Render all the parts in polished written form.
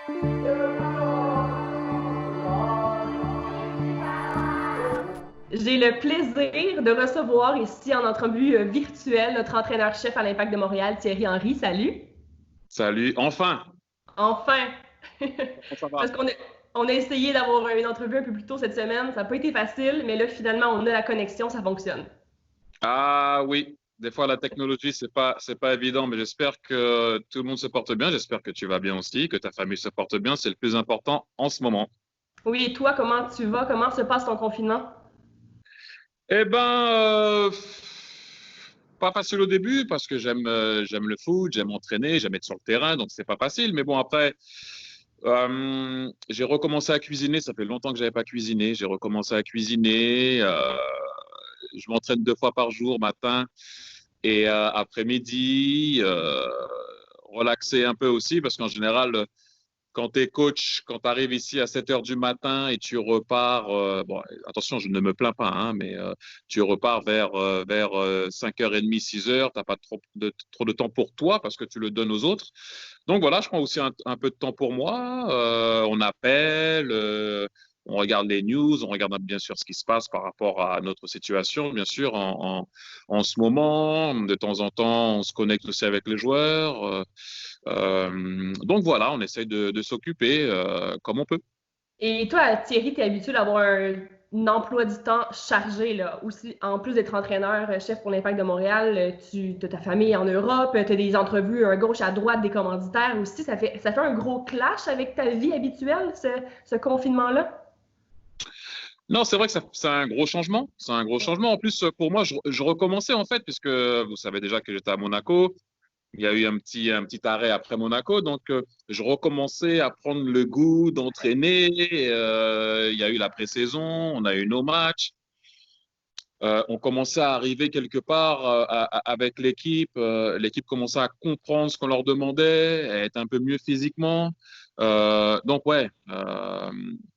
J'ai le plaisir de recevoir ici en entrevue virtuelle notre entraîneur-chef à l'Impact de Montréal, Thierry Henry. Salut. Salut, enfin, Enfin! comment ça va? Parce qu'on a essayé d'avoir une entrevue un peu plus tôt cette semaine. Ça n'a pas été facile, mais là, finalement, on a la connexion, ça fonctionne. Ah oui, des fois la technologie, c'est pas évident, mais j'espère que tout le monde se porte bien. J'espère que tu vas bien aussi, que ta famille se porte bien. C'est le plus important en ce moment. Oui, et toi, comment tu vas? Comment se passe ton confinement? Eh ben, pas facile au début parce que j'aime le foot, j'aime entraîner, j'aime être sur le terrain, donc c'est pas facile. Mais bon, après, j'ai recommencé à cuisiner. Ça fait longtemps que j'avais pas cuisiné. J'ai recommencé à cuisiner. Je m'entraîne 2 fois par jour, matin et après-midi. Relaxer un peu aussi parce qu'en général, quand tu es coach, quand tu arrives ici à 7 heures du matin et tu repars, bon, attention, je ne me plains pas, hein, mais tu repars vers 5h30, 6 heures, tu n'as pas trop de temps pour toi parce que tu le donnes aux autres. Donc voilà, je prends aussi un peu de temps pour moi. On appelle, on regarde les news, on regarde bien sûr ce qui se passe par rapport à notre situation, bien sûr, en ce moment. De temps en temps, on se connecte aussi avec les joueurs. Donc voilà, on essaye de s'occuper comme on peut. Et toi, Thierry, tu es habitué d'avoir un emploi du temps chargé, là. Aussi, en plus d'être entraîneur, chef pour l'Impact de Montréal, tu as ta famille en Europe, tu as des entrevues à gauche, à droite, des commanditaires aussi. Ça fait un gros clash avec ta vie habituelle, ce confinement-là? Non, c'est vrai que c'est un gros changement. C'est un gros changement. En plus, pour moi, je recommençais en fait, puisque vous savez déjà que j'étais à Monaco. Il y a eu un petit arrêt après Monaco, donc je recommençais à prendre le goût d'entraîner. Il y a eu la pré-saison, on a eu nos matchs. On commençait à arriver quelque part avec l'équipe. L'équipe commençait à comprendre ce qu'on leur demandait, à être un peu mieux physiquement. Donc ouais,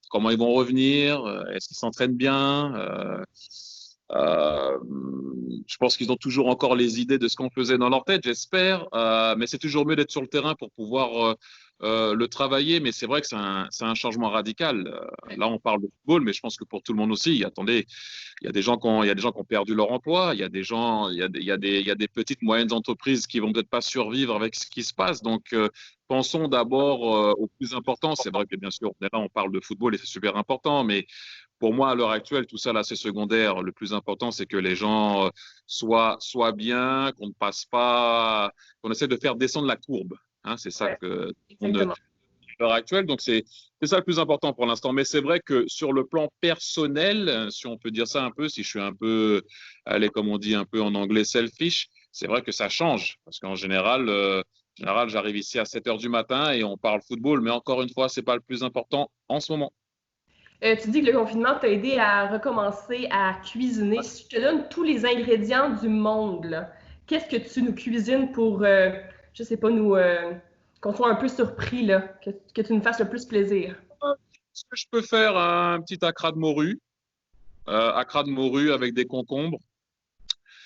comment ils vont revenir? Est-ce qu'ils s'entraînent bien? Euh, je pense qu'ils ont toujours encore les idées de ce qu'on faisait dans leur tête, j'espère. Mais c'est toujours mieux d'être sur le terrain pour pouvoir le travailler. Mais c'est vrai que c'est un changement radical. Là, on parle de football, mais je pense que pour tout le monde aussi. Attendez, il y a des gens qui ont perdu leur emploi. Il y a des gens, il y a des petites, moyennes entreprises qui vont peut-être pas survivre avec ce qui se passe. Donc, pensons d'abord au plus important. C'est vrai que bien sûr, on est là, on parle de football et c'est super important, mais pour moi, à l'heure actuelle, tout ça là, c'est secondaire. Le plus important, c'est que les gens soient bien, qu'on ne passe pas, qu'on essaie de faire descendre la courbe. Hein, c'est ça Ouais, que on ne, exactement. l'heure actuelle. Donc, c'est ça le plus important pour l'instant. Mais c'est vrai que sur le plan personnel, si on peut dire ça un peu, si je suis un peu, allez, comme on dit un peu en anglais, selfish, c'est vrai que ça change. Parce qu'en général, j'arrive ici à 7 heures du matin et on parle football. Mais encore une fois, c'est pas le plus important en ce moment. Tu dis que le confinement t'a aidé à recommencer à cuisiner. Si je te donne tous les ingrédients du monde, là, qu'est-ce que tu nous cuisines pour, je sais pas, qu'on soit un peu surpris, là, que tu nous fasses le plus plaisir? Est-ce que je peux faire un petit acra de morue avec des concombres.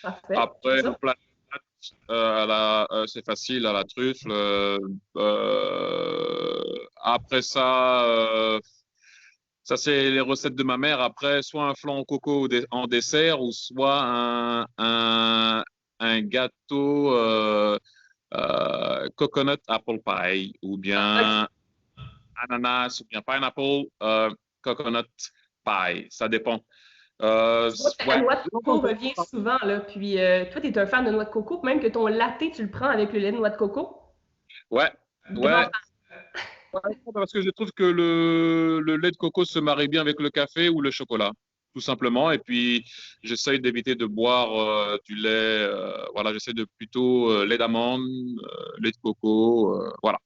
Parfait. J'aime Après, ça. c'est facile, à la truffe. Après ça, ça c'est les recettes de ma mère. Après, soit un flan au coco en dessert, ou soit un gâteau coconut apple pie, ou Ah, ok. bien ananas, ou bien pineapple coconut pie. Ça dépend. Je vois que la Ouais. noix de coco revient souvent, là. Puis toi, tu es un fan de noix de coco, même que ton latte, tu le prends avec le lait de noix de coco. Ouais, Grand ouais. fan. Ouais, parce que je trouve que le lait de coco se marie bien avec le café ou le chocolat, tout simplement. Et puis, j'essaye d'éviter de boire du lait. Voilà, j'essaie de plutôt lait d'amande, lait de coco. Voilà.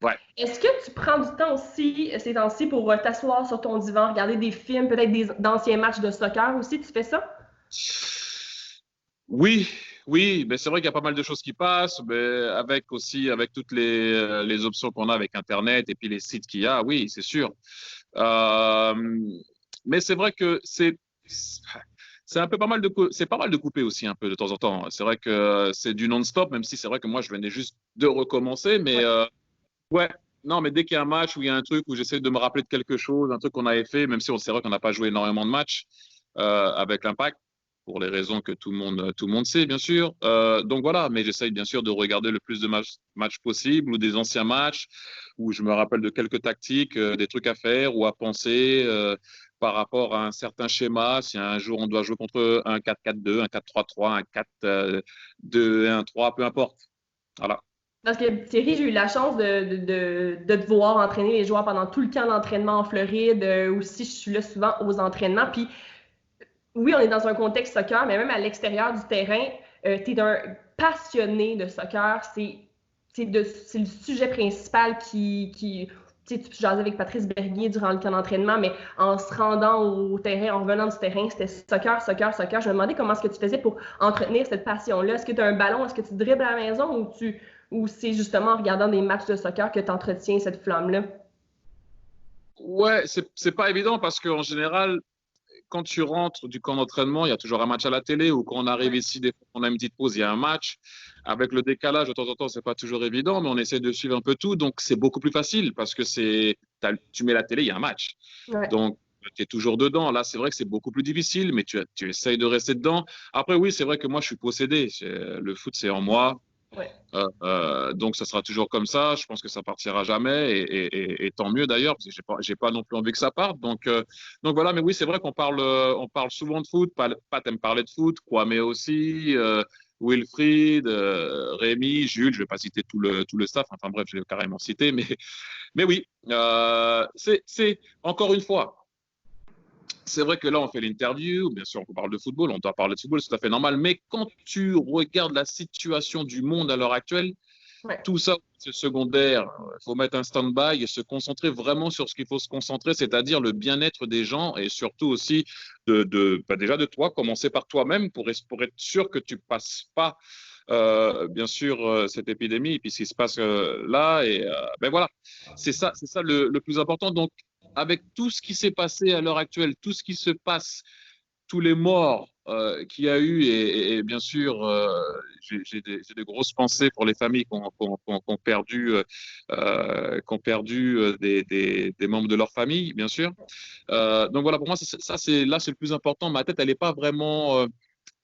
Ouais. Est-ce que tu prends du temps aussi, ces temps-ci, pour t'asseoir sur ton divan, regarder des films, peut-être d'anciens matchs de soccer aussi? Tu fais ça? Oui, oui, mais c'est vrai qu'il y a pas mal de choses qui passent, mais avec toutes les options qu'on a avec Internet et puis les sites qu'il y a, oui, c'est sûr. Euh, mais c'est vrai que c'est un peu c'est pas mal de couper aussi un peu de temps en temps. C'est vrai que c'est du non-stop, même si c'est vrai que moi je venais juste de recommencer, mais ouais, non, mais dès qu'il y a un match où il y a un truc où j'essaie de me rappeler de quelque chose, un truc qu'on avait fait, même si c'est vrai qu'on n'a pas joué énormément de matchs avec l'Impact, pour les raisons que tout le monde sait, bien sûr. Donc voilà, mais j'essaye bien sûr de regarder le plus de matchs possible ou des anciens matchs où je me rappelle de quelques tactiques, des trucs à faire ou à penser par rapport à un certain schéma. Si un jour on doit jouer contre un 4-4-2, un 4-3-3, un 4-2-1-3, peu importe. Voilà. Parce que Thierry, j'ai eu la chance de te voir entraîner les joueurs pendant tout le camp d'entraînement en Floride. Aussi, je suis là souvent aux entraînements. Puis oui, on est dans un contexte soccer, mais même à l'extérieur du terrain, tu es un passionné de soccer. C'est le sujet principal qui tu sais, tu jasais avec Patrice Bernier durant le camp d'entraînement, mais en se rendant au terrain, en revenant du terrain, c'était soccer, soccer, soccer. Je me demandais comment est-ce que tu faisais pour entretenir cette passion-là. Est-ce que tu as un ballon? Est-ce que tu dribbles à la maison ou c'est justement en regardant des matchs de soccer que tu entretiens cette flamme-là? Ouais, c'est pas évident parce qu'en général, quand tu rentres du camp d'entraînement, il y a toujours un match à la télé ou quand on arrive ici, des fois, on a une petite pause, il y a un match. Avec le décalage, de temps en temps, c'est pas toujours évident, mais on essaie de suivre un peu tout. Donc, c'est beaucoup plus facile parce que tu mets la télé, il y a un match. Ouais. Donc, tu es toujours dedans. Là, c'est vrai que c'est beaucoup plus difficile, mais tu essayes de rester dedans. Après, oui, c'est vrai que moi, je suis possédé. Le foot, c'est en moi. Ouais. Donc, ça sera toujours comme ça. Je pense que ça partira jamais et tant mieux d'ailleurs, parce que j'ai pas non plus envie que ça parte. Donc voilà, mais oui, c'est vrai on parle souvent de foot. Pat aime parler de foot, Kwame aussi, Wilfried, Rémi, Jules, je vais pas citer tout le staff. Enfin bref, je vais carrément citer, mais oui, encore une fois. C'est vrai que là, on fait l'interview, bien sûr, on parle de football, on doit parler de football, c'est tout à fait normal. Mais quand tu regardes la situation du monde à l'heure actuelle, Ouais. tout ça, c'est secondaire. Il faut mettre un stand-by et se concentrer vraiment sur ce qu'il faut se concentrer, c'est-à-dire le bien-être des gens et surtout aussi déjà de toi, commencer par toi-même pour être sûr que tu passes pas, bien sûr, cette épidémie et puis ce qui se passe là. Ben voilà, c'est ça le plus important. Donc, avec tout ce qui s'est passé à l'heure actuelle, tout ce qui se passe, tous les morts qu'il y a eu, et bien sûr, j'ai des grosses pensées pour les familles qui ont perdu, des membres de leur famille, bien sûr. Donc voilà, pour moi, c'est le plus important. Ma tête, elle est pas vraiment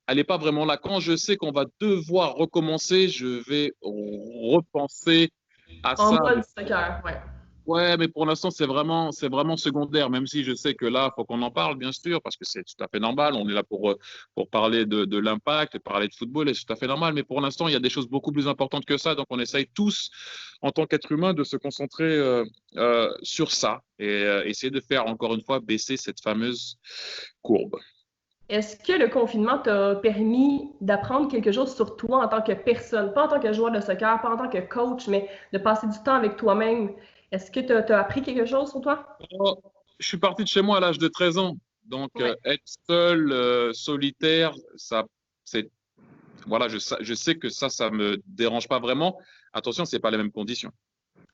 là. Quand je sais qu'on va devoir recommencer, je vais repenser à En ça. mode soccer, ouais. Ouais, mais pour l'instant, c'est vraiment secondaire, même si je sais que là, il faut qu'on en parle, bien sûr, parce que c'est tout à fait normal. On est là pour parler de l'impact, parler de football, et c'est tout à fait normal. Mais pour l'instant, il y a des choses beaucoup plus importantes que ça. Donc, on essaye tous, en tant qu'être humain, de se concentrer sur ça et essayer de faire, encore une fois, baisser cette fameuse courbe. Est-ce que le confinement t'a permis d'apprendre quelque chose sur toi en tant que personne, pas en tant que joueur de soccer, pas en tant que coach, mais de passer du temps avec toi-même? Est-ce que tu as appris quelque chose sur toi? Oh, je suis parti de chez moi à l'âge de 13 ans. Donc, Ouais. être seul, solitaire, c'est voilà, je sais que ça me dérange pas vraiment. Attention, c'est pas les mêmes conditions.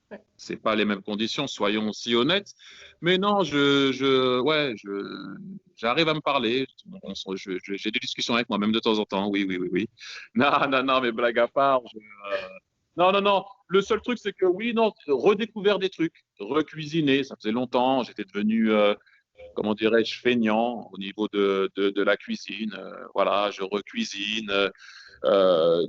Ouais. C'est pas les mêmes conditions, soyons aussi honnêtes. Mais non, j'arrive à me parler. J'ai des discussions avec moi-même de temps en temps. Oui, oui, oui, oui. Non, non, non, mais blague à part. Non, non, non. Le seul truc, c'est que oui, non, redécouvert des trucs, recuisiner. Ça faisait longtemps. J'étais devenu, comment dirais-je, feignant au niveau de la cuisine. Voilà, je recuisine.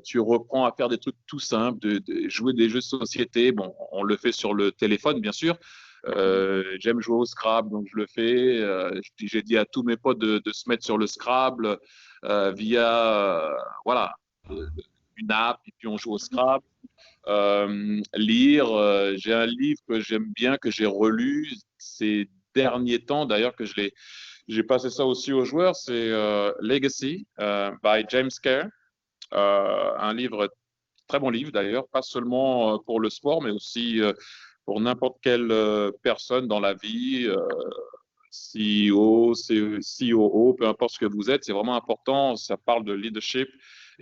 Tu reprends à faire des trucs tout simples, de jouer des jeux de société. Bon, on le fait sur le téléphone, bien sûr. J'aime jouer au Scrabble, donc je le fais. J'ai dit à tous mes potes de se mettre sur le Scrabble via voilà, une app, et puis on joue au Scrabble. Lire, j'ai un livre que j'aime bien, que j'ai relu ces derniers temps, d'ailleurs, j'ai passé ça aussi aux joueurs, c'est Legacy by James Kerr. Un livre, très bon livre d'ailleurs, pas seulement pour le sport, mais aussi pour n'importe quelle personne dans la vie, CEO, COO, peu importe ce que vous êtes, c'est vraiment important. Ça parle de leadership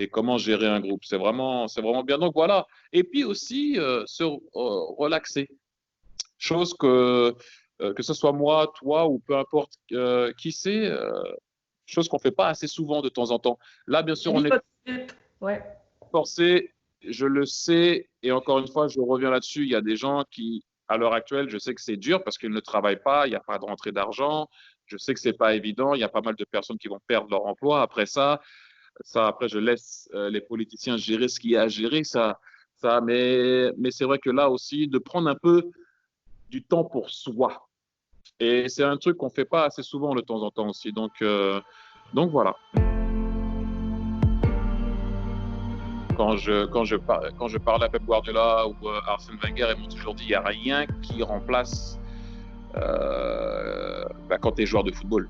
et comment gérer un groupe. C'est vraiment bien. Donc voilà. Et puis aussi se relaxer. Chose que ce soit moi, toi ou peu importe qui c'est, chose qu'on fait pas assez souvent de temps en temps. Là, bien La sûr, vie on est pas tout de suite. Ouais. forcé, je le sais, et encore une fois, je reviens là-dessus, il y a des gens qui à l'heure actuelle, je sais que c'est dur parce qu'ils ne travaillent pas, il n'y a pas de rentrée d'argent. Je sais que c'est pas évident. Il y a pas mal de personnes qui vont perdre leur emploi. Après après, je laisse les politiciens gérer ce qu'il y a à gérer. Mais c'est vrai que là aussi, de prendre un peu du temps pour soi. Et c'est un truc qu'on fait pas assez souvent de temps en temps aussi. Donc voilà. Quand je parle à Pep Guardiola ou Arsène Wenger, ils m'ont toujours dit il n'y a rien qui remplace quand tu es joueur de football.